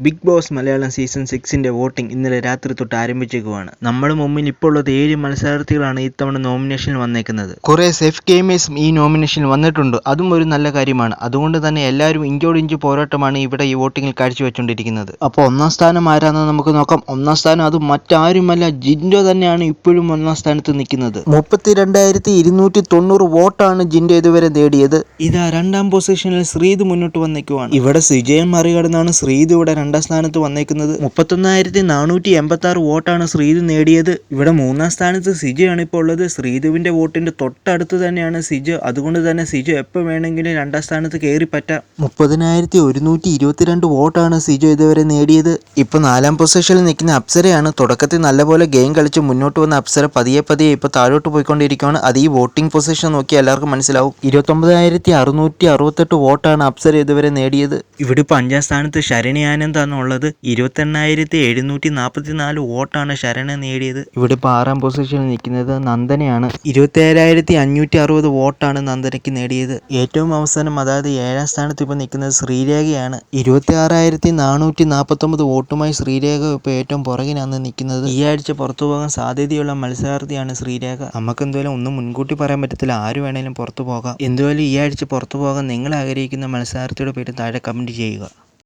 Big Boss Malayalam season 6ന്റെ voting ഇന്നലെ രാത്രി തൊട്ട് ആരംഭിച്ചേക്കുവാണ്. നമ്മുടെ മുമ്പിൽ ഇപ്പോൾ ഉള്ളത് 7 മത്സരാർത്ഥികളാണ് ഇത്തവണ നോമിനേഷനിൽ വന്നേക്കുന്നത്. കുറെ സേഫ് ഗെയിമേഴ്സും ഈ നോമിനേഷനിൽ വന്നിട്ടുണ്ട്. അതും ഒരു നല്ല കാര്യമാണ്. അതുകൊണ്ട് തന്നെ എല്ലാവരും ഇഞ്ചോടിഞ്ച് പോരാട്ടമാണ് ഇവിടെ ഈ വോട്ടിങ്ങിൽ കാഴ്ചവെച്ചുകൊണ്ടിരിക്കുന്നത്. അപ്പോൾ ഒന്നാം സ്ഥാനം ആരാണെന്ന് നമുക്ക് നോക്കാം. ഒന്നാം സ്ഥാനം അത് മറ്റാരുമല്ല, ജിൻഡോ തന്നെയാണ് ഇപ്പോഴും ഒന്നാം സ്ഥാനത്ത് നിൽക്കുന്നത്. 32,290 വോട്ടാണ് ജിൻഡോ ഇതുവരെ നേടിയത്. ഇതാ രണ്ടാം പൊസിഷനിൽ ശ്രീതു മുന്നോട്ട് വന്നേക്കുവാണ്. ഇവിടെ സിജയെ മറികടന്നാണ് ശ്രീതു ഇവിടെ രണ്ടാം സ്ഥാനത്ത് വന്നേക്കുന്നത്. 31,486 വോട്ടാണ് ശ്രീതു നേടിയത്. ഇവിടെ മൂന്നാം സ്ഥാനത്ത് സിജയാണ് ഇപ്പോൾ ഉള്ളത്. ശ്രീതുവിന്റെ വോട്ടിന്റെ തൊട്ടടുത്ത് തന്നെയാണ് സിജു. അതുകൊണ്ട് തന്നെ സിജു എപ്പോൾ വേണമെങ്കിലും രണ്ടാം സ്ഥാനത്ത് കയറി പറ്റാം. 30,122 വോട്ടാണ് സിജു ഇതുവരെ നേടിയത്. ഇപ്പൊ നാലാം പൊസിഷനിൽ നിൽക്കുന്ന അപ്സരയാണ്. തുടക്കത്തിൽ നല്ലപോലെ ഗെയിം കളിച്ച് മുന്നോട്ട് വന്ന അപ്സര പതിയെ ഇപ്പൊ താഴോട്ട് പോയിക്കൊണ്ടിരിക്കുകയാണ്. അത് ഈ വോട്ടിംഗ് പൊസിഷൻ നോക്കി എല്ലാവർക്കും മനസ്സിലാവും. 29,668 വോട്ടാണ് അപ്സര ഇതുവരെ നേടിയത്. ഇവിടെ ഇപ്പൊ അഞ്ചാം സ്ഥാനത്ത് ശരണി ആനന്ദ് ഉള്ളത്. 28,744 വോട്ടാണ് ശരണ നേടിയത്. ഇവിടെ ഇപ്പോൾ ആറാം പൊസിഷനിൽ നിൽക്കുന്നത് നന്ദനയാണ്. 27,560 വോട്ടാണ് നന്ദനയ്ക്ക് നേടിയത്. ഏറ്റവും അവസാനം അതായത് ഏഴാം സ്ഥാനത്ത് ഇപ്പോൾ നിൽക്കുന്നത് ശ്രീരേഖയാണ്. 26,449 വോട്ടുമായി ശ്രീരേഖ ഇപ്പോൾ ഏറ്റവും പുറകിനാണ് നിൽക്കുന്നത്. ഈ ആഴ്ച പുറത്തു പോകാൻ സാധ്യതയുള്ള മത്സരാർത്ഥിയാണ് ശ്രീരേഖ. നമുക്ക് എന്തായാലും ഒന്നും മുൻകൂട്ടി പറയാൻ പറ്റത്തില്ല, ആര് വേണേലും പുറത്തു പോകാം. എന്തായാലും ഈ ആഴ്ച പുറത്തു പോകാൻ നിങ്ങൾ ആഗ്രഹിക്കുന്ന മത്സരാർത്ഥിയുടെ പേര് താഴെ കമന്റ് ചെയ്യുക.